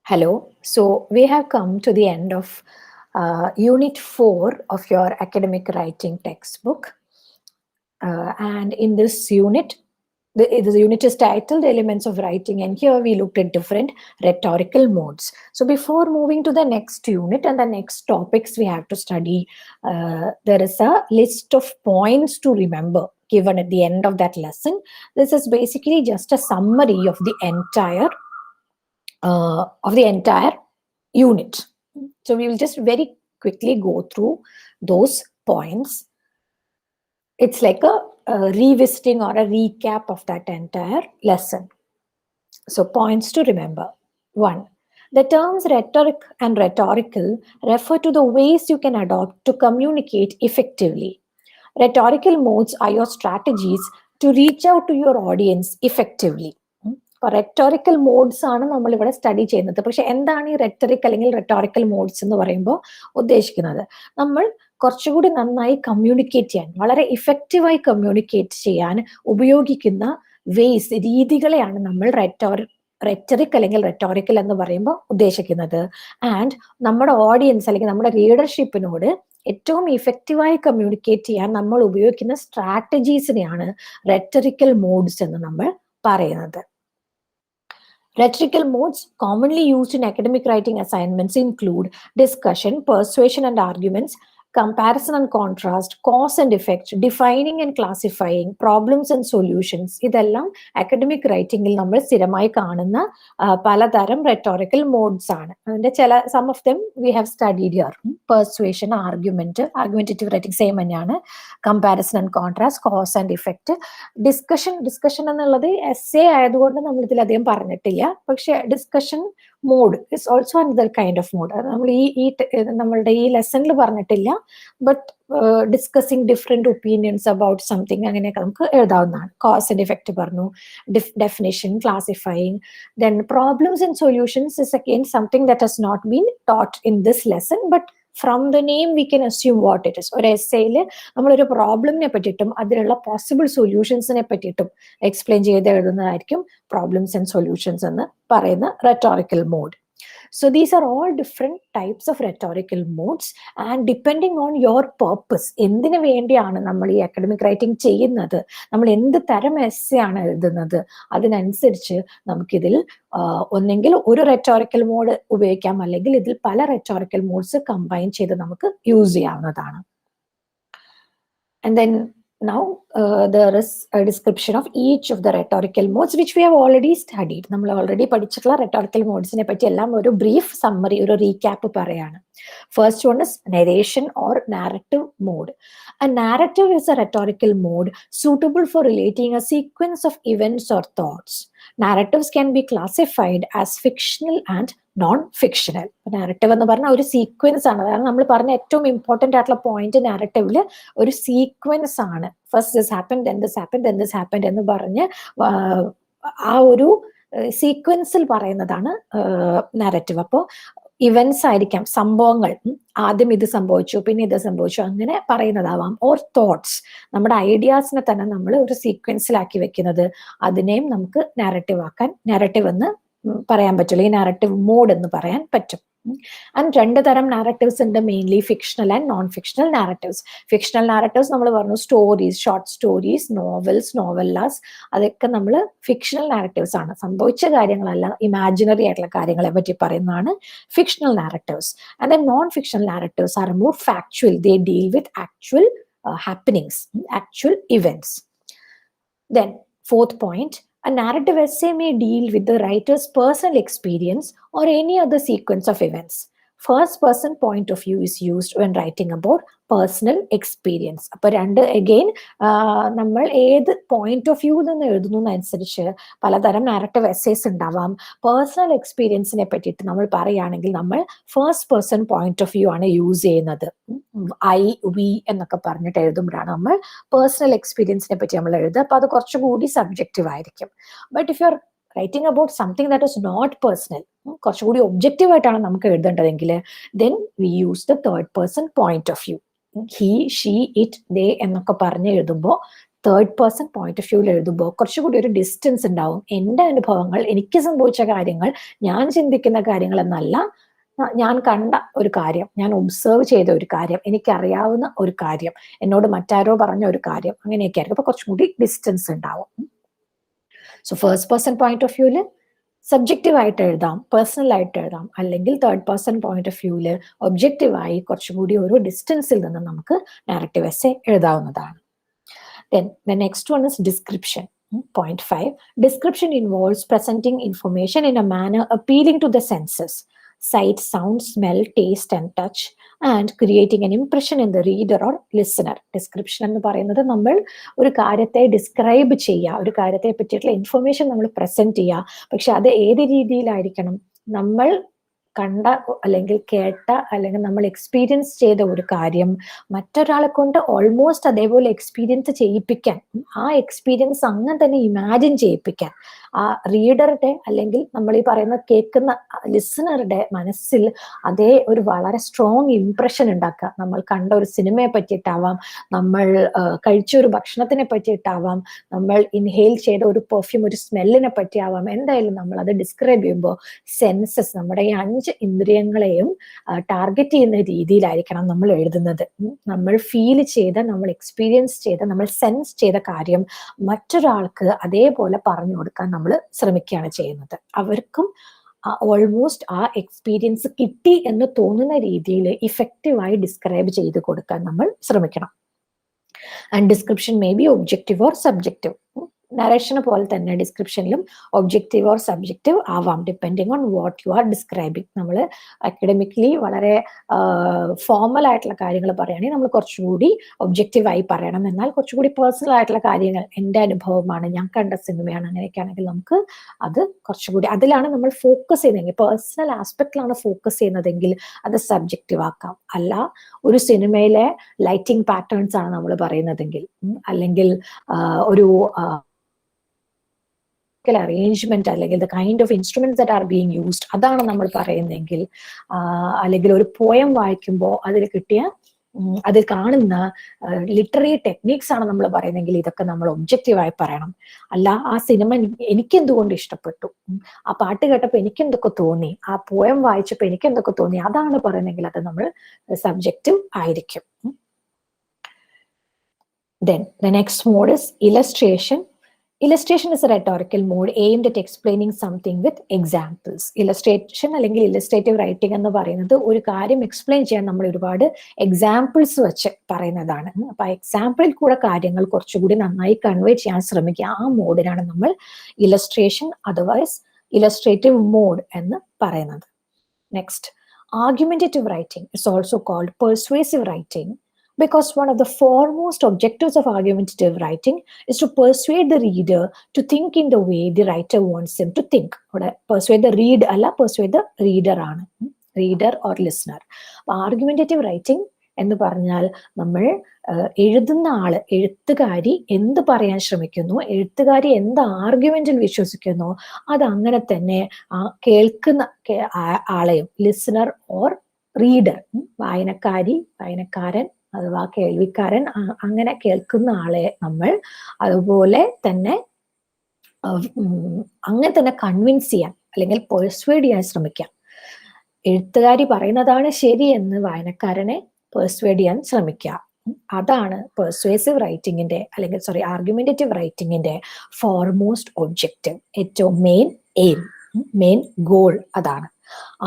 Hello. So we have come to the end of Unit 4 of your academic writing textbook. And in this unit, the unit is titled Elements of Writing, and here we looked at different rhetorical modes. So before moving to the next unit and the next topics we have to study, there is a list of points to remember given at the end of that lesson. This is basically just a summary of the entire unit. So we will just very quickly go through those points. It's like a revisiting or a recap of that entire lesson. So points to remember. 1. The terms rhetoric and rhetorical refer to the ways you can adopt to communicate effectively. Rhetorical modes are your strategies to reach out to your audience effectively. അപ്പോൾ rhetorical modes ആണ് നമ്മൾ ഇവിടെ study ചെയ്യുന്നത്. പക്ഷെ എന്താണ് ഈ rhetoric അല്ലെങ്കിൽ rhetorical modes എന്ന് പറയുമ്പോൾ ഉദ്ദേശിക്കുന്നത്? നമ്മൾ കുറച്ചുകൂടി നന്നായി കമ്മ്യൂണിക്കേറ്റ് ചെയ്യാൻ, വളരെ ഇഫക്റ്റീവായി കമ്മ്യൂണിക്കേറ്റ് ചെയ്യാൻ ഉപയോഗിക്കുന്ന വേസ്, രീതികളെയാണ് നമ്മൾ റെറ്ററിക് അല്ലെങ്കിൽ റെറ്റോറിക്കൽ എന്ന് പറയുമ്പോൾ ഉദ്ദേശിക്കുന്നത്. ആൻഡ് നമ്മുടെ ഓഡിയൻസ് അല്ലെങ്കിൽ നമ്മുടെ റീഡർഷിപ്പിനോട് ഏറ്റവും ഇഫക്റ്റീവായി കമ്മ്യൂണിക്കേറ്റ് ചെയ്യാൻ നമ്മൾ ഉപയോഗിക്കുന്ന സ്ട്രാറ്റജീസിനെയാണ് റെറ്ററിക്കൽ മോഡ്സ് എന്ന് നമ്മൾ പറയുന്നത്. Rhetorical modes commonly used in academic writing assignments include discussion, persuasion and arguments, comparison and contrast, cause and effect, defining and classifying, problems and solutions. ഇതെല്ലാം അക്കാഡമിക് റൈറ്റിംഗിൽ നമ്മൾ സ്ഥിരമായി കാണുന്ന പലതരം റെറ്റോറിക്കൽ മോഡ്സ് ആണ്. അതിന്റെ sum of them we have studied here. Persuasion, argumentative writing same തന്നെയാണ്. Comparison and contrast, cause and effect. Discussion എന്നുള്ളത് എസ്സേ ആയതുകൊണ്ട് നമ്മൾ ഇതിലധികം പറഞ്ഞിട്ടില്ല. പക്ഷെ discussion mode is also another kind of mode. നമ്മൾ നമ്മളുടെ ഈ ലെസണിൽ പറഞ്ഞിട്ടില്ല. But discussing different opinions about something, അങ്ങനെയൊക്കെ നമുക്ക് എഴുതാവുന്നതാണ്. കോസ് ആൻഡ് ഇഫക്റ്റ് പറഞ്ഞു, definition, classifying. Then problems and solutions is again something that has not been taught in this lesson, but from the name we can assume what it is. ഒരു എസ്സേയിൽ നമ്മളൊരു പ്രോബ്ലമിനെ പറ്റിയിട്ടും അതിനുള്ള possible സൊല്യൂഷൻസിനെ പറ്റിയിട്ടും explain ചെയ്ത് എഴുതുന്നതായിരിക്കും problems and solutions എന്ന് പറയുന്ന rhetorical mode. So these are all different types of rhetorical modes, and depending on your purpose, എന്തിനു വേണ്ടിയാണ് നമ്മൾ ഈ അക്കാഡമിക് റൈറ്റിംഗ് ചെയ്യുന്നത്, നമ്മൾ എന്ത് തരം എസ്സേ ആണ് എഴുതുന്നത്, അതിനനുസരിച്ച് നമുക്കിതിൽ ഒന്നെങ്കിൽ ഒരു റെറ്റോറിക്കൽ മോഡ് ഉപയോഗിക്കാം, അല്ലെങ്കിൽ ഇതിൽ പല റെറ്റോറിക്കൽ മോഡ്സ് കമ്പൈൻ ചെയ്ത് നമുക്ക് യൂസ് ചെയ്യാവുന്നതാണ്. And then now there is a description of each of the rhetorical modes which we have already studied. നമ്മൾ ഓൾറെഡി പഠിച്ചിട്ടുള്ള റെറ്റോറിക്കൽ മോഡ്സിനെ പറ്റി എല്ലാം ഒരു ബ്രീഫ് സമ്മറി, ഒരു റീക്യാപ്പ് പറയാണ്. First one is narration or narrative mode. A narrative is a rhetorical mode suitable for relating a sequence of events or thoughts. Narratives can be classified as fictional and non-fictional. Narrative എന്ന് പറഞ്ഞാൽ ഒരു sequence ആണ്. അതാണ് നമ്മൾ പറഞ്ഞ ഏറ്റവും important ആയിട്ടുള്ള point. നാരറ്റീവില് ഒരു സീക്വൻസ് ആണ്. First this happened, then this happened, then this happened എന്ന് പറഞ്ഞ് ആ ഒരു സീക്വൻസിൽ പറയുന്നതാണ് നാരറ്റീവ്. അപ്പോൾ ഇവന്റ്സ് ആയിരിക്കാം, സംഭവങ്ങൾ. ആദ്യം ഇത് സംഭവിച്ചു, പിന്നെ ഇത് സംഭവിച്ചു, അങ്ങനെ പറയുന്നതാവാം. ഓർ തോട്ട്സ്, നമ്മുടെ ഐഡിയാസിനെ തന്നെ നമ്മൾ ഒരു സീക്വൻസിലാക്കി വെക്കുന്നത്, അതിനെയും നമുക്ക് നാരറ്റീവ് എന്ന് പറയാൻ പറ്റില്ല. ഈ നാരറ്റീവ് മോഡ് എന്ന് പറയാൻ പറ്റും. ആൻഡ് രണ്ട് തരം നാരറ്റീവ്സ് ഉണ്ട്, mainly fictional and non fictional narratives. Fictional narratives നമ്മൾ പറഞ്ഞു stories, short stories, novels, novellas, അതൊക്കെ നമ്മൾ ഫിക്ഷണൽ നാരറ്റീവ്സ് ആണ്. സംഭവിച്ച കാര്യങ്ങളല്ല, ഇമാജിനറി ആയിട്ടുള്ള കാര്യങ്ങളെ പറ്റി പറയുന്നതാണ് fictional narratives. And then non fictional narratives are more factual. They deal with actual happenings, actual events. Then fourth point, a narrative essay may deal with the writer's personal experience or any other sequence of events. First person point of view is used when writing about personal experience. അപ്പൊ again നമ്മൾ ഏത് point of view നിന്ന് എഴുതുന്നതനുസരിച്ച് പലതരം narrative essays ഉണ്ടാവാം. Personal എക്സ്പീരിയൻസിനെ പറ്റിയിട്ട് നമ്മൾ പറയുകയാണെങ്കിൽ നമ്മൾ first person point of view ആണ് യൂസ് ചെയ്യുന്നത്. ഐ, വി എന്നൊക്കെ പറഞ്ഞിട്ട് എഴുതുമ്പോഴാണ് നമ്മൾ പേഴ്സണൽ എക്സ്പീരിയൻസിനെ പറ്റി നമ്മൾ എഴുതുക. അപ്പൊ അത് കുറച്ചുകൂടി സബ്ജക്റ്റീവ് ആയിരിക്കും. But if you are writing about something that is not personal, കുറച്ചുകൂടി ഒബ്ജക്റ്റീവ് ആയിട്ടാണ് നമുക്ക് എഴുതേണ്ടതെങ്കിൽ, then we use the third person point of view. He, she, it, they എന്നൊക്കെ പറഞ്ഞ് എഴുതുമ്പോൾ തേർഡ് പേഴ്സൺ പോയിന്റ് ഓഫ് വ്യൂവിൽ എഴുതുമ്പോൾ കുറച്ചുകൂടി ഒരു ഡിസ്റ്റൻസ് ഉണ്ടാവും. എൻ്റെ അനുഭവങ്ങൾ, എനിക്ക് സംഭവിച്ച കാര്യങ്ങൾ, ഞാൻ ചിന്തിക്കുന്ന കാര്യങ്ങൾ എന്നല്ല, ഞാൻ കണ്ട ഒരു കാര്യം, ഞാൻ ഒബ്സർവ് ചെയ്ത ഒരു കാര്യം, എനിക്കറിയാവുന്ന ഒരു കാര്യം, എന്നോട് മറ്റാരോ പറഞ്ഞ ഒരു കാര്യം, അങ്ങനെയൊക്കെ ആയിരിക്കും. അപ്പൊ കുറച്ചും കൂടി ഡിസ്റ്റൻസ് ഉണ്ടാവും. So first person point of വ്യൂവിൽ സബ്ജക്റ്റീവ് ആയിട്ട് എഴുതാം, പേഴ്സണൽ ആയിട്ട് എഴുതാം, അല്ലെങ്കിൽ തേർഡ് പേഴ്സൺ പോയിന്റ് ഓഫ് വ്യൂവിൽ ഒബ്ജക്റ്റീവായി കുറച്ചുകൂടി ഒരു ഡിസ്റ്റൻസിൽ നിന്ന് നമുക്ക് നാരറ്റീവ് എസ്സേ എഴുതാവുന്നതാണ്. Then the next one is description. Point 5. Description involves presenting information in a manner appealing to the senses, sight, sound, smell, taste and touch, and creating an impression in the reader or listener. Description എന്ന് പറയുന്നത് നമ്മൾ ഒരു കാര്യത്തെ describe ചെയ്യുക, ഒരു കാര്യത്തെ പറ്റിയിട്ടുള്ള information നമ്മൾ പ്രസന്റ് ചെയ്യുക. പക്ഷെ അത് ഏത് രീതിയിലായിരിക്കണം? നമ്മൾ കണ്ട അല്ലെങ്കിൽ കേട്ട അല്ലെങ്കിൽ നമ്മൾ എക്സ്പീരിയൻസ് ചെയ്ത ഒരു കാര്യം മറ്റൊരാളെ കൊണ്ട് ഓൾമോസ്റ്റ് അതേപോലെ എക്സ്പീരിയൻസ് ചെയ്യിപ്പിക്കാൻ, ആ എക്സ്പീരിയൻസ് അങ്ങനെ തന്നെ ഇമാജിൻ ചെയ്യിപ്പിക്കാൻ ആ റീഡറുടെ അല്ലെങ്കിൽ നമ്മൾ ഈ പറയുന്ന കേൾക്കുന്ന ലിസണറുടെ മനസ്സിൽ അതേ ഒരു വളരെ സ്ട്രോങ് ഇംപ്രഷൻ ഉണ്ടാക്കുക. നമ്മൾ കണ്ട ഒരു സിനിമയെ പറ്റിയിട്ടാവാം, നമ്മൾ കഴിച്ച ഒരു ഭക്ഷണത്തിനെ പറ്റിയിട്ടാവാം, നമ്മൾ ഇൻഹെയിൽ ചെയ്ത ഒരു പെർഫ്യൂം, ഒരു സ്മെല്ലിനെ പറ്റിയാവാം. എന്തായാലും നമ്മൾ അത് ഡിസ്ക്രൈബ് ചെയ്യുമ്പോൾ സെൻസസ്, നമ്മുടെ ഈ 5 ഇന്ദ്രിയങ്ങളെയും ടാർഗറ്റ് ചെയ്യുന്ന രീതിയിലായിരിക്കണം നമ്മൾ എഴുതുന്നത്. നമ്മൾ ഫീൽ ചെയ്ത, നമ്മൾ എക്സ്പീരിയൻസ് ചെയ്ത, നമ്മൾ സെൻസ് ചെയ്ത കാര്യം മറ്റൊരാൾക്ക് അതേപോലെ പറഞ്ഞു കൊടുക്കാൻ നമ്മൾ ശ്രമിക്കുകയാണ് ചെയ്യുന്നത്. അവർക്കും ഓൾമോസ്റ്റ് ആ എക്സ്പീരിയൻസ് കിട്ടി എന്ന് തോന്നുന്ന രീതിയിൽ ഇഫക്റ്റീവായി ഡിസ്ക്രൈബ് ചെയ്ത് കൊടുക്കാൻ നമ്മൾ ശ്രമിക്കണം. ആൻഡ് description may be objective or subjective. നറേഷന് പോലെ തന്നെ ഡിസ്ക്രിപ്ഷനിലും ഒബ്ജക്റ്റീവ് ഓർ സബ്ജക്റ്റീവ് ആവാം, depending on what you are describing. നമ്മൾ അക്കാഡമിക്കലി വളരെ ഫോർമൽ ആയിട്ടുള്ള കാര്യങ്ങൾ പറയുകയാണെങ്കിൽ നമ്മൾ കുറച്ചുകൂടി ഒബ്ജക്റ്റീവായി പറയണം. എന്നാൽ കുറച്ചുകൂടി പേഴ്സണൽ ആയിട്ടുള്ള കാര്യങ്ങൾ, എൻ്റെ അനുഭവമാണ്, ഞാൻ കണ്ട സിനിമയാണ്, അങ്ങനെയൊക്കെ ആണെങ്കിൽ നമുക്ക് അത് കുറച്ചുകൂടി അതിലാണ് നമ്മൾ ഫോക്കസ് ചെയ്യുന്നതെങ്കിൽ, പേഴ്സണൽ ആസ്പെക്റ്റിലാണ് ഫോക്കസ് ചെയ്യുന്നതെങ്കിൽ അത് സബ്ജക്റ്റീവ് ആക്കാം. അല്ല, ഒരു സിനിമയിലെ ലൈറ്റിംഗ് പാറ്റേൺസ് ആണ് നമ്മൾ പറയുന്നതെങ്കിൽ, അല്ലെങ്കിൽ ഒരു അറേഞ്ച്മെന്റ് അല്ലെങ്കിൽ the kind of instruments that are being used അതാണ് നമ്മൾ പറയുന്നതെങ്കിൽ, അല്ലെങ്കിൽ ഒരു പോയം വായിക്കുമ്പോൾ അതിൽ കാണുന്ന ലിറ്റററി ടെക്നിക്സ് ആണ് നമ്മൾ പറയുന്നതെങ്കിൽ ഇതൊക്കെ നമ്മൾ ഒബ്ജക്റ്റീവായി പറയണം. അല്ല, ആ സിനിമ എനിക്ക് എന്തുകൊണ്ട് ഇഷ്ടപ്പെട്ടു, ആ പാട്ട് കേട്ടപ്പോൾ എനിക്ക് എന്തൊക്കെ തോന്നി, ആ പോയം വായിച്ചപ്പോൾ എനിക്ക് എന്തൊക്കെ തോന്നി, അതാണ് പറയുന്നതെങ്കിൽ അത് നമ്മൾ സബ്ജക്റ്റീവ് ആയിരിക്കും. Then the next mode is illustration. Illustration is a rhetorical mode aimed at explaining something with examples. Illustration അല്ലെങ്കിൽ illustrative writing എന്ന് പറയുന്നത് ഒരു കാര്യം എക്സ്പ്ലെയിൻ ചെയ്യാൻ നമ്മൾ ഒരുപാട് എക്സാമ്പിൾസ് വെച്ച് പറയുന്നതാണ്. അപ്പൊ ആ എക്സാമ്പിളിൽ കൂടെ കാര്യങ്ങൾ കുറച്ചുകൂടി നന്നായി കൺവേ ചെയ്യാൻ ശ്രമിക്കുക. ആ മോഡിനാണ് നമ്മൾ ഇലസ്ട്രേഷൻ അതർവൈസ് ഇലസ്ട്രേറ്റീവ് മോഡ് എന്ന് പറയുന്നത്. Next, argumentative writing is also called persuasive writing, because one of the foremost objectives of argumentative writing is to persuade the reader to think in the way the writer wants him to think. Persuade the read alla, persuade the reader aanu, reader or listener. Argumentative writing എന്ന് പറഞ്ഞാൽ നമ്മൾ എഴുതുന്ന ആള്, എഴുത്തുകാരി എന്ത് പറയാൻ ശ്രമിക്കുന്നു, എഴുത്തുകാരി എന്ത് ആർഗ്യുമെന്റിൽ വിശ്വസിക്കുന്നു, അത് അങ്ങനെ തന്നെ ആ കേൾക്കുന്ന ആളെയും, ലിസണർ ഓർ റീഡർ, വായനക്കാരൻ അഥവാ കേൾവിക്കാരൻ, അങ്ങനെ കേൾക്കുന്ന ആളെ നമ്മൾ അതുപോലെ തന്നെ അങ്ങനെ തന്നെ കൺവിൻസ് ചെയ്യാൻ അല്ലെങ്കിൽ പെർസ്വേഡ് ചെയ്യാൻ ശ്രമിക്കാം. എഴുത്തുകാരി പറയുന്നതാണ് ശരി എന്ന് വായനക്കാരനെ പെർസ്വേഡ് ചെയ്യാൻ ശ്രമിക്കുക. അതാണ് പെർസ്വേസീവ് റൈറ്റിങ്ങിന്റെ അല്ലെങ്കിൽ ആർഗ്യുമെന്റേറ്റീവ് റൈറ്റിങ്ങിന്റെ ഫോർമോസ്റ്റ് ഒബ്ജക്റ്റീവ്, ഏറ്റവും മെയിൻ ഗോൾ അതാണ്.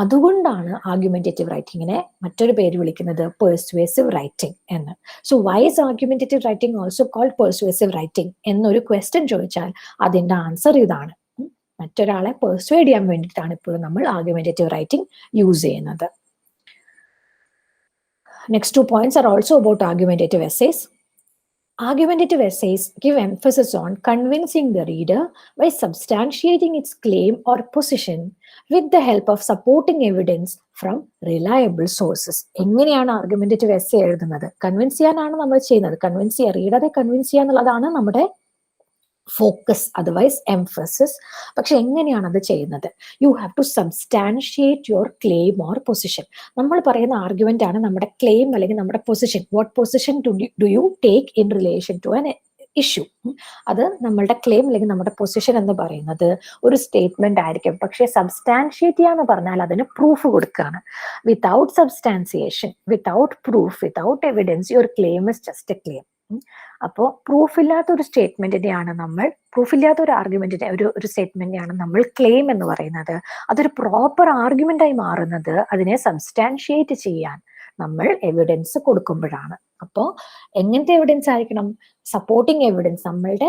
അതുകൊണ്ടാണ് ആർഗ്യുമെന്റേറ്റീവ് റൈറ്റിങ്ങിനെ മറ്റൊരു പേര് വിളിക്കുന്നത് പെർസ്വേസീവ് റൈറ്റിംഗ് എന്ന്. So why is argumentative writing also called persuasive writing എന്നൊരു ക്വസ്റ്റ്യൻ ചോദിച്ചാൽ അതിന്റെ ആൻസർ ഇതാണ്. മറ്റൊരാളെ പെർസ്വേഡ് ചെയ്യാൻ വേണ്ടിയിട്ടാണ് ഇപ്പോൾ നമ്മൾ ആർഗ്യുമെന്റേറ്റീവ് റൈറ്റിംഗ് യൂസ് ചെയ്യുന്നത്. Next 2 points are also about argumentative essays. Argumentative essays give emphasis on convincing the reader by substantiating its claim or position with the help of supporting evidence from reliable sources. എങ്ങനെയാണ് argumentative essay എഴുതുന്നത്? Convince ചെയ്യാനാണ് നമ്മൾ ചെയ്യുന്നത്. Convince ചെയ്യുക, റീഡറെ convince ചെയ്യുക എന്നുള്ളതാണ് നമ്മുടെ focus, otherwise emphasis. പക്ഷെ എങ്ങനെയാണ് അത് ചെയ്യുന്നത്? You have to substantiate your claim or position. നമ്മൾ പറയുന്ന ആർഗ്യുമെന്റ് ആണ് നമ്മുടെ ക്ലെയിം അല്ലെങ്കിൽ നമ്മുടെ position. What position do you take in relation to an issue. അത് നമ്മളുടെ ക്ലെയിം അല്ലെങ്കിൽ നമ്മുടെ പൊസിഷൻ എന്ന് പറയുന്നത് ഒരു സ്റ്റേറ്റ്മെന്റ് ആയിരിക്കും. പക്ഷേ സബ്സ്റ്റാൻഷിയേറ്റ് ചെയ്യാന്ന് പറഞ്ഞാൽ അതിന് പ്രൂഫ് കൊടുക്കുകയാണ്. Without substantiation, without proof, without evidence, your claim is just A claim. അപ്പോൾ പ്രൂഫ് ഇല്ലാത്ത ഒരു സ്റ്റേറ്റ്മെന്റിനെയാണ് നമ്മൾ, പ്രൂഫ് ഇല്ലാത്ത ഒരു ആർഗ്യുമെന്റിനെ, ഒരു സ്റ്റേറ്റ്മെന്റിനെയാണ് നമ്മൾ ക്ലെയിം എന്ന് പറയുന്നത്. അതൊരു പ്രോപ്പർ ആർഗ്യുമെന്റ് ആയി മാറുന്നത് അതിനെ സബ്സ്റ്റാൻഷിയേറ്റ് ചെയ്യാൻ നമ്മൾ എവിഡൻസ് കൊടുക്കുമ്പോഴാണ്. അപ്പോൾ എങ്ങനത്തെ എവിഡൻസ് ആയിരിക്കണം? സപ്പോർട്ടിങ് എവിഡൻസ്, നമ്മളുടെ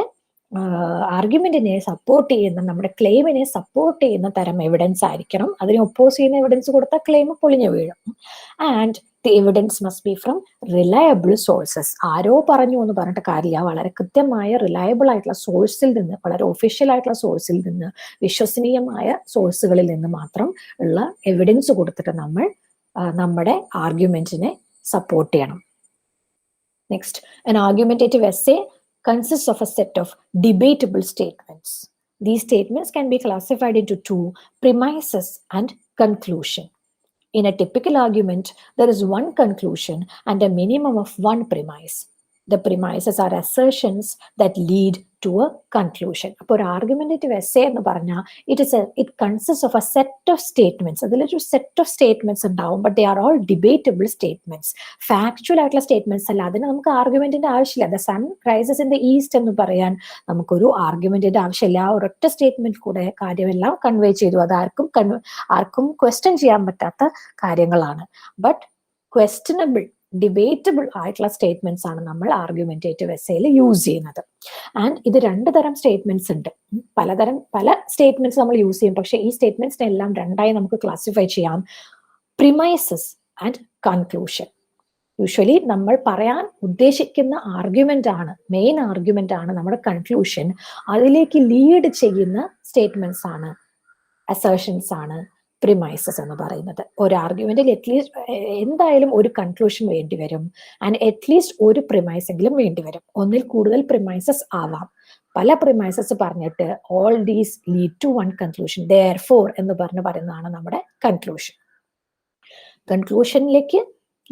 ആർഗ്യുമെന്റിനെ സപ്പോർട്ട് ചെയ്യുന്ന, നമ്മുടെ ക്ലെയിമിനെ സപ്പോർട്ട് ചെയ്യുന്ന തരം എവിഡൻസ് ആയിരിക്കണം. അതിനെ ഒപ്പോസ് ചെയ്യുന്ന എവിഡൻസ് കൊടുത്താൽ ക്ലെയിം പൊളിഞ്ഞു വീഴും. And the evidence must be from reliable sources. ആരോ പറഞ്ഞു എന്ന് പറഞ്ഞിട്ട് കാര്യമില്ല, വളരെ കൃത്യമായ റിലയബിൾ ആയിട്ടുള്ള സോഴ്സിൽ നിന്ന്, വളരെ ഒഫീഷ്യൽ ആയിട്ടുള്ള സോഴ്സിൽ നിന്ന്, വിശ്വസനീയമായ സോഴ്സുകളിൽ നിന്ന് മാത്രം ഉള്ള എവിഡൻസ് കൊടുത്തിട്ട് നമ്മൾ നമ്മുടെ ആർഗ്യുമെന്റിനെ സപ്പോർട്ട് ചെയ്യണം. Next, an argumentative essay consists of a set of debatable statements. These statements can be classified into two: premises and conclusion. In a typical argument, there is one conclusion and a minimum of one premise. The premises are assertions that lead to a conclusion. അപ്പോൾ ഒരു argumentative essay എന്ന് പറഞ്ഞാൽ it consists of a set of statements. അതിലൊരു set of statements ഉണ്ടാവും, but they are all debatable statements. Factual ആയിട്ടുള്ള statements അല്ല. അതിന് നമുക്ക് ആർഗ്യുമെന്റിന്റെ ആവശ്യമില്ല. The sun rises in the east എന്ന് പറയാൻ നമുക്കൊരു ആർഗ്യുമെന്റിന്റെ ആവശ്യമില്ല. ഒരൊറ്റ സ്റ്റേറ്റ്മെന്റ് കൂടെ കാര്യമെല്ലാം കൺവേ ചെയ്തു. അത് ആർക്കും ക്വസ്റ്റ്യൻ ചെയ്യാൻ പറ്റാത്ത കാര്യങ്ങളാണ്. ബട്ട് ക്വസ്റ്റ്യനബിൾ, ഡിബേറ്റബിൾ ആയിട്ടുള്ള സ്റ്റേറ്റ്മെന്റ്സ് ആണ് നമ്മൾ ആർഗ്യുമെന്റേറ്റീവ് എസ്സേയിൽ യൂസ് ചെയ്യുന്നത്. ആൻഡ് ഇത് രണ്ട് തരം സ്റ്റേറ്റ്മെന്റ്സ് ഉണ്ട്. പല സ്റ്റേറ്റ്മെന്റ്സ് നമ്മൾ യൂസ് ചെയ്യും. പക്ഷേ ഈ സ്റ്റേറ്റ്മെന്റ്സിനെ എല്ലാം രണ്ടായി നമുക്ക് ക്ലാസിഫൈ ചെയ്യാം: പ്രിമൈസസ് ആൻഡ് കൺക്ലൂഷൻ. യൂഷ്വലി നമ്മൾ പറയാൻ ഉദ്ദേശിക്കുന്ന ആർഗ്യുമെന്റ് ആണ്, മെയിൻ ആർഗ്യുമെന്റ് ആണ് നമ്മുടെ കൺക്ലൂഷൻ. അതിലേക്ക് ലീഡ് ചെയ്യുന്ന സ്റ്റേറ്റ്മെന്റ്സ് ആണ്, അസേർഷൻസ് ആണ് പ്രിമൈസസ് എന്ന് പറയുന്നത്. ഒരു ആർഗ്യുമെന്റിൽ അറ്റ്ലീസ്റ്റ് എന്തായാലും ഒരു കൺക്ലൂഷൻ വേണ്ടി വരും, ആൻഡ് അറ്റ്ലീസ്റ്റ് ഒരു പ്രിമൈസ് എങ്കിലും വേണ്ടി വരും. ഒന്നിൽ കൂടുതൽ പ്രിമൈസസ് ആവാം. പല പ്രിമൈസസ് പറഞ്ഞിട്ട് all these lead to one conclusion, therefore എന്ന് പറയുന്നതാണ് നമ്മുടെ കൺക്ലൂഷൻ. കൺക്ലൂഷനിലേക്ക്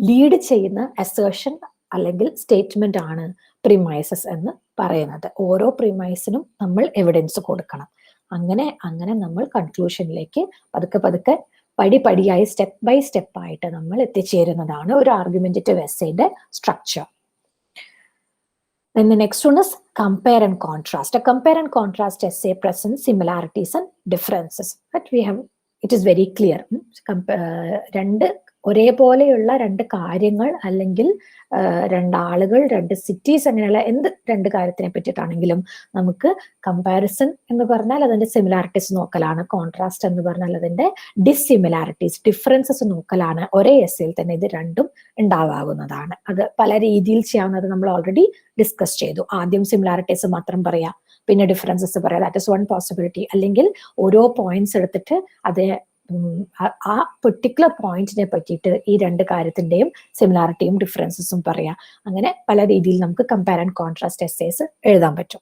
ലീഡ് ചെയ്യുന്ന അസേർഷൻ അല്ലെങ്കിൽ സ്റ്റേറ്റ്മെന്റ് ആണ് പ്രിമൈസസ് എന്ന് പറയുന്നത്. ഓരോ പ്രിമൈസിനും നമ്മൾ എവിഡൻസ് കൊടുക്കണം. അങ്ങനെ നമ്മൾ കൺക്ലൂഷനിലേക്ക് പതുക്കെ പടിപടിയായി, സ്റ്റെപ്പ് ബൈ സ്റ്റെപ്പ് ആയിട്ട് നമ്മൾ എത്തിച്ചേരുന്നതാണ് ഒരു ആർഗ്യുമെന്റേറ്റീവ് എസ്സേയുടെ structure. Then the next one is compare and contrast. A compare and contrast essay presents similarities and differences. But it is very clear. രണ്ട് ഒരേപോലെയുള്ള രണ്ട് കാര്യങ്ങൾ അല്ലെങ്കിൽ രണ്ടാളുകൾ, രണ്ട് സിറ്റീസ്, അങ്ങനെയുള്ള എന്ത് രണ്ട് കാര്യത്തിനെ പറ്റിയിട്ടാണെങ്കിലും നമുക്ക് കമ്പാരിസൺ എന്ന് പറഞ്ഞാൽ അതിന്റെ സിമിലാരിറ്റീസ് നോക്കലാണ്, കോൺട്രാസ്റ്റ് എന്ന് പറഞ്ഞാൽ അതിന്റെ ഡിസ്സിമിലാരിറ്റീസ്, ഡിഫറൻസസ് നോക്കലാണ്. ഒരേ എസ്സേയിൽ തന്നെ ഇത് രണ്ടും ഉണ്ടാവാവുന്നതാണ്. അത് പല രീതിയിൽ ചെയ്യാവുന്നത് നമ്മൾ ഓൾറെഡി ഡിസ്കസ് ചെയ്തു. ആദ്യം സിമിലാരിറ്റീസ് മാത്രം പറയാം, പിന്നെ ഡിഫറൻസസ് പറയാം. That is one possibility. അല്ലെങ്കിൽ ഓരോ പോയിന്റ്സ് എടുത്തിട്ട് അതേ ആ പെർട്ടിക്കുലർ പോയിന്റിനെ പറ്റിയിട്ട് ഈ രണ്ട് കാര്യത്തിന്റെയും സിമിലാരിറ്റിയും ഡിഫറൻസസും പറയാം. അങ്ങനെ പല രീതിയിൽ നമുക്ക് കമ്പയർ ആൻഡ് കോൺട്രാസ്റ്റ് എസ്സേസ് എഴുതാൻ പറ്റും.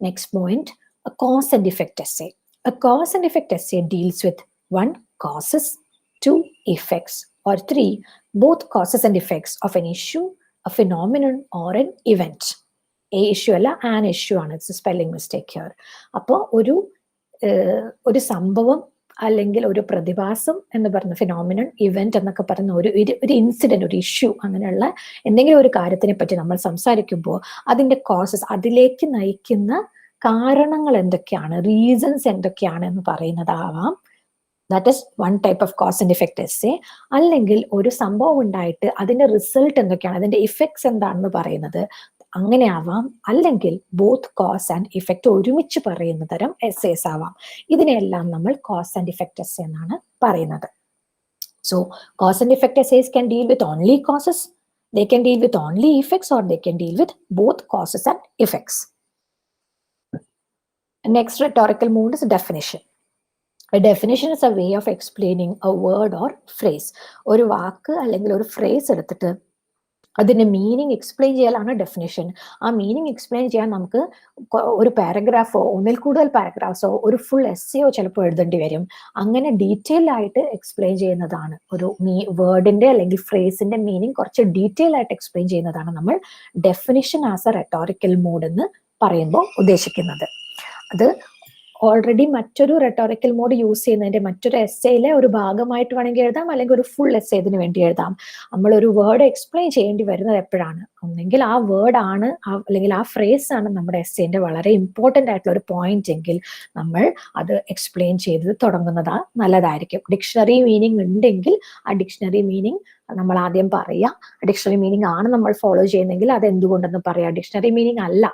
Next point, a cause and effect essay. A cause and effect essay deals with 1. causes, 2. effects, or 3. both causes and effects of an issue, a phenomenon, or an event. A issue അല്ല, an issue ആണ്. It's spelling mistake here. അപ്പോൾ ഒരു സംഭവം അല്ലെങ്കിൽ ഒരു പ്രതിഭാസം എന്ന് പറയുന്ന ഫിനോമിനൺ, ഇവന്റ് എന്നൊക്കെ പറയുന്ന ഒരു ഇൻസിഡന്റ്, ഒരു ഇഷ്യൂ, അങ്ങനെയുള്ള എന്തെങ്കിലും ഒരു കാര്യത്തിനെ പറ്റി നമ്മൾ സംസാരിക്കുമ്പോൾ അതിന്റെ കോസസ്, അതിലേക്ക് നയിക്കുന്ന കാരണങ്ങൾ എന്തൊക്കെയാണ്, റീസൺസ് എന്തൊക്കെയാണ് എന്ന് പറയുന്നതാവാം. That is one type of cause and effect essay. അല്ലെങ്കിൽ ഒരു സംഭവം ഉണ്ടായിട്ട് അതിന്റെ റിസൾട്ട് എന്തൊക്കെയാണ്, അതിന്റെ ഇഫക്ട്സ് എന്താണെന്ന് പറയുന്നത്, അങ്ങനെ ആവാം. അല്ലെങ്കിൽ ബോത്ത് കോസ് ആൻഡ് ഇഫക്റ്റ് ഒരുമിച്ച് പറയുന്ന തരം എസ്സേസ് ആവാം. ഇതിനെല്ലാം നമ്മൾ കോസ് ആൻഡ് ഇഫക്റ്റ് എസ്സേ എന്നാണ് പറയുന്നത്. So cos and effect essays can deal with only causes, they can deal with only effects, or they can deal with both causes and effects. Next rhetorical mode is definition. A definition is a way of explaining a word or phrase. ഒരു വാക്ക് അല്ലെങ്കിൽ ഒരു phrase എടുത്തിട്ട് അതിൻ്റെ meaning explain ചെയ്യലാണ് definition. ആ meaning explain ചെയ്യാൻ നമുക്ക് ഒരു പാരഗ്രാഫോ ഒന്നിൽ കൂടുതൽ പാരഗ്രാഫ്സോ ഒരു ഫുൾ എസ്സേയോ ചിലപ്പോൾ എഴുതേണ്ടി വരും. അങ്ങനെ ഡീറ്റെയിൽ ആയിട്ട് എക്സ്പ്ലെയിൻ ചെയ്യുന്നതാണ് ഒരു വേർഡിന്റെ അല്ലെങ്കിൽ ഫ്രേസിന്റെ മീനിങ് കുറച്ച് ഡീറ്റെയിൽ ആയിട്ട് എക്സ്പ്ലെയിൻ ചെയ്യുന്നതാണ് നമ്മൾ ഡെഫിനിഷൻ ആസ് എ റെട്ടോറിക്കൽ മോഡ് എന്ന് പറയുമ്പോൾ ഉദ്ദേശിക്കുന്നത്. അത് ഓൾറെഡി മറ്റൊരു റെട്ടോറിക്കൽ മോഡ് യൂസ് ചെയ്യുന്നതിന്റെ മറ്റൊരു എസ്സേയിലെ ഒരു ഭാഗമായിട്ട് വേണമെങ്കിൽ എഴുതാം, അല്ലെങ്കിൽ ഒരു ഫുൾ എസ്സേ ഇതിന് വേണ്ടി എഴുതാം. നമ്മൾ ഒരു വേർഡ് എക്സ്പ്ലെയിൻ ചെയ്യേണ്ടി വരുന്നത് എപ്പോഴാണ്? ഒന്നെങ്കിൽ ആ വേർഡ് ആണ് അല്ലെങ്കിൽ ആ ഫ്രേസ് ആണ് നമ്മുടെ എസ്സേന്റെ വളരെ ഇമ്പോർട്ടന്റ് ആയിട്ടുള്ള ഒരു പോയിന്റ് എങ്കിൽ നമ്മൾ അത് എക്സ്പ്ലെയിൻ ചെയ്ത് തുടങ്ങുന്നത് നല്ലതായിരിക്കും. ഡിക്ഷണറി മീനിങ് ഉണ്ടെങ്കിൽ ആ ഡിക്ഷണറി മീനിങ് നമ്മൾ ആദ്യം പറയാം. ഡിക്ഷണറി മീനിങ് ആണ് നമ്മൾ ഫോളോ ചെയ്യുന്നെങ്കിൽ അത് എന്തുകൊണ്ടെന്ന് പറയാം. ഡിക്ഷണറി മീനിങ് അല്ല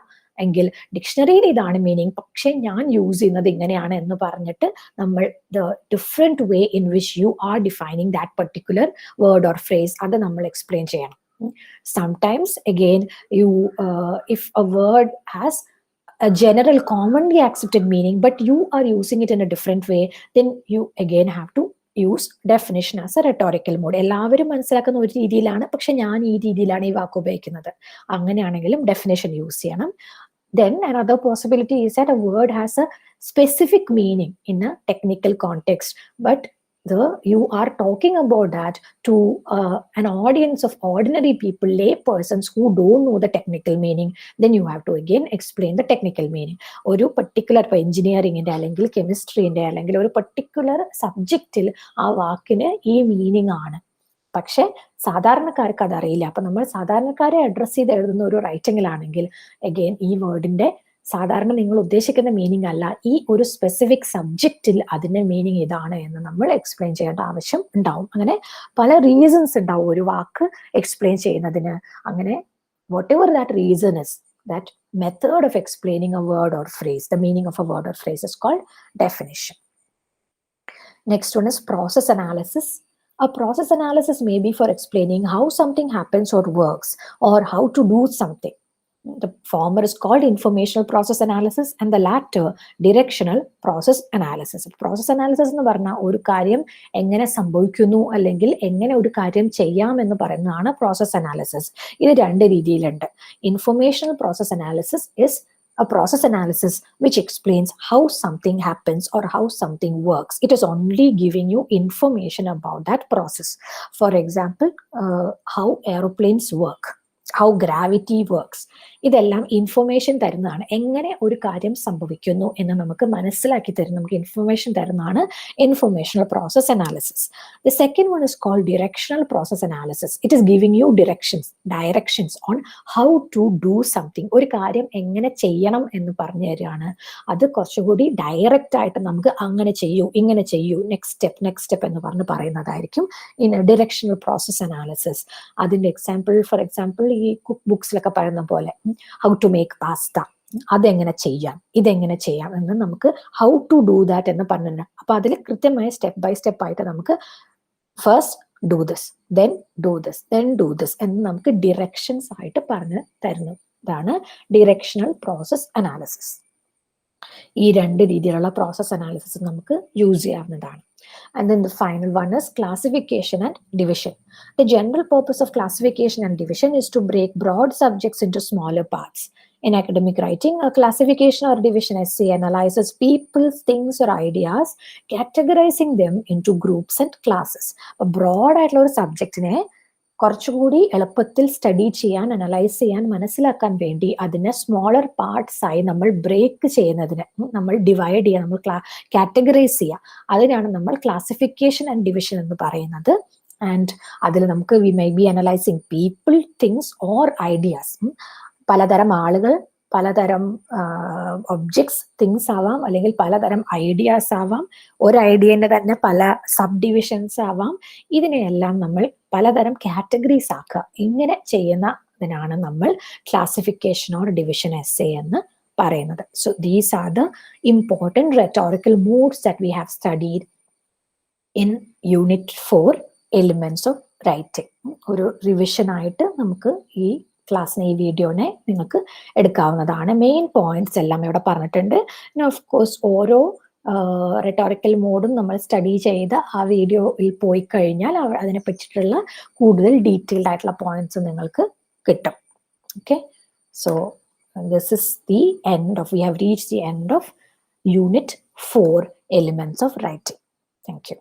എങ്കിൽ ഡിക്ഷണറിയിൽ ഇതാണ് മീനിങ്, പക്ഷെ ഞാൻ യൂസ് ചെയ്യുന്നത് ഇങ്ങനെയാണ് എന്ന് പറഞ്ഞിട്ട് നമ്മൾ the different way in which you are defining that particular word or phrase അത് നമ്മൾ എക്സ്പ്ലെയിൻ ചെയ്യണം. Sometimes again if a word has a general commonly accepted meaning but you are using it in a different way, then you again have to use definition as a rhetorical mode. എല്ലാവരും മനസ്സിലാക്കുന്ന ഒരു രീതിയിലാണ്, പക്ഷെ ഞാൻ ഈ രീതിയിലാണ് ഈ വാക്ക് ഉപയോഗിക്കുന്നത്. അങ്ങനെയാണെങ്കിലും ഡെഫിനേഷൻ യൂസ് ചെയ്യണം. Then another possibility is that a word has a specific meaning in a technical context, but you are talking about that to an audience of ordinary people, lay persons who don't know the technical meaning. Then you have to again explain the technical meaning. ഒരു particular ഇപ്പോൾ എഞ്ചിനീയറിംഗിന്റെ അല്ലെങ്കിൽ കെമിസ്ട്രീന്റെ അല്ലെങ്കിൽ ഒരു particular സബ്ജക്റ്റിൽ ആ വാക്കിന് ഈ meaning ആണ്, പക്ഷെ സാധാരണക്കാർക്ക് അതറിയില്ല. അപ്പൊ നമ്മൾ സാധാരണക്കാരെ അഡ്രസ് ചെയ്ത് എഴുതുന്ന ഒരു റൈറ്റിംഗിലാണെങ്കിൽ അഗെയിൻ ഈ വേർഡിന്റെ സാധാരണ നിങ്ങൾ ഉദ്ദേശിക്കുന്ന മീനിങ് അല്ല, ഈ ഒരു സ്പെസിഫിക് സബ്ജക്റ്റിൽ അതിന്റെ മീനിങ് ഇതാണ് എന്ന് നമ്മൾ എക്സ്പ്ലെയിൻ ചെയ്യേണ്ട ആവശ്യം ഉണ്ടാവും. അങ്ങനെ പല റീസൺസ് ഉണ്ടാവും ഒരു വാക്ക് എക്സ്പ്ലെയിൻ ചെയ്യുന്നതിന്. അങ്ങനെ what ever that reason is, that method of explaining a word or phrase, the meaning of a word or phrase is called definition. Next one is process analysis. A process analysis may be for explaining how something happens or works, or how to do something. The former is called informational process analysis and the latter directional process analysis. Process analysis എന്ന് പറഞ്ഞാൽ ഒരു കാര്യം എങ്ങനെ സംഭവിക്കുന്നു അല്ലെങ്കിൽ എങ്ങനെ ഒരു കാര്യം ചെയ്യാം എന്ന് പറയുന്നതാണ് പ്രോസസ് അനാലിസിസ്. ഇത് രണ്ട് രീതിയിലുണ്ട്. Informational process analysis is a process analysis which explains how something happens or how something works. It is only giving you information about that process. For example, how aeroplanes work, how gravity works. ഇതെല്ലാം information തരുന്നതാണ്. എങ്ങനെ ഒരു കാര്യം സംഭവിക്കുന്നു എന്ന് നമുക്ക് മനസ്സിലാക്കി തരുന്ന, നമുക്ക് ഇൻഫർമേഷൻ തരുന്നതാണ് informational process analysis. The second one is called directional process analysis. It is giving you directions on how to do something. ഒരു കാര്യം എങ്ങനെ ചെയ്യണം എന്ന് പറഞ്ഞു തരികയാണ്. അത് കുറച്ചുകൂടി ഡയറക്റ്റ് ആയിട്ട് നമുക്ക് അങ്ങനെ ചെയ്യൂ, ഇങ്ങനെ ചെയ്യൂ, നെക്സ്റ്റ് സ്റ്റെപ്പ് എന്ന് പറഞ്ഞ് പറയുന്നതായിരിക്കും ഇൻ ഡിറക്ഷണൽ പ്രോസസ് അനാലിസിസ്. അതിന്റെ ഫോർ എക്സാമ്പിൾ ഈ കുക്ക് ബുക്സിലൊക്കെ പറയുന്ന പോലെ ഹൗ ടു മേക്ക് പാസ്ത, അതെങ്ങനെ ചെയ്യാം, ഇതെങ്ങനെ ചെയ്യാം എന്ന് നമുക്ക് ഹൗ ടു ഡു ദാറ്റ് എന്ന് പറഞ്ഞിട്ടുണ്ട്. അപ്പൊ അതിൽ കൃത്യമായ സ്റ്റെപ്പ് ബൈ സ്റ്റെപ്പ് ആയിട്ട് നമുക്ക് first do this, then do this, then do this എന്ന് നമുക്ക് ഡിറക്ഷൻസ് ആയിട്ട് പറഞ്ഞു തരുന്നതാണ് ഡിറക്ഷണൽ പ്രോസസ് അനാലിസിസ്. ഈ രണ്ട് രീതിയിലുള്ള പ്രോസസ് അനാലിസിസ് നമുക്ക് യൂസ് ചെയ്യാവുന്നതാണ്. And then the final one is classification and division. The general purpose of classification and division is to break broad subjects into smaller parts. In academic writing, a classification or division essay analyzes people, things or ideas, categorizing them into groups and classes. A broad ആയിട്ടുള്ള ഒരു സബ്ജക്റ്റിനെ കുറച്ചുകൂടി എളുപ്പത്തിൽ study ചെയ്യാൻ, analyse ചെയ്യാൻ, മനസ്സിലാക്കാൻ വേണ്ടി അതിനെ smaller parts ആയി നമ്മൾ ബ്രേക്ക് ചെയ്യുന്നതിന്, നമ്മൾ ഡിവൈഡ് ചെയ്യുക, നമ്മൾ കാറ്റഗറൈസ് ചെയ്യുക, അതിനാണ് നമ്മൾ ക്ലാസിഫിക്കേഷൻ ആൻഡ് ഡിവിഷൻ എന്ന് പറയുന്നത്. ആൻഡ് അതിൽ നമുക്ക് we may be analysing people, things or ideas. പലതരം ആളുകൾ, പലതരം ഒബ്ജക്ട്സ്, തിങ്സ് ആവാം, അല്ലെങ്കിൽ പലതരം ഐഡിയാസ് ആവാം, ഒരു ഐഡിയന്റെ തന്നെ പല സബ് ഡിവിഷൻസ് ആവാം. ഇതിനെയെല്ലാം നമ്മൾ പലതരം കാറ്റഗറീസ് ആക്കുക. ഇങ്ങനെ ചെയ്യുന്നതിനാണ് നമ്മൾ ക്ലാസിഫിക്കേഷൻ ഓർ ഡിവിഷൻ എസ്സേ എന്ന് പറയുന്നത്. So these are the important rhetorical moods that we have studied in unit 4 elements of writing. ഒരു റിവിഷൻ ആയിട്ട് നമുക്ക് ഈ ക്ലാസ്സിനെ, ഈ വീഡിയോനെ നിങ്ങൾക്ക് എടുക്കാവുന്നതാണ്. മെയിൻ പോയിന്റ്സ് എല്ലാം ഇവിടെ പറഞ്ഞിട്ടുണ്ട്. ഓഫ് കോഴ്സ് ഓരോ റെട്ടോറിക്കൽ മോഡും നമ്മൾ സ്റ്റഡി ചെയ്ത് ആ വീഡിയോയിൽ പോയി കഴിഞ്ഞാൽ അതിനെ പറ്റിയിട്ടുള്ള കൂടുതൽ ഡീറ്റെയിൽഡ് ആയിട്ടുള്ള പോയിന്റ്സ് നിങ്ങൾക്ക് കിട്ടും. Okay, so this is the end of, we have reached the end of unit 4, elements of writing. Thank you.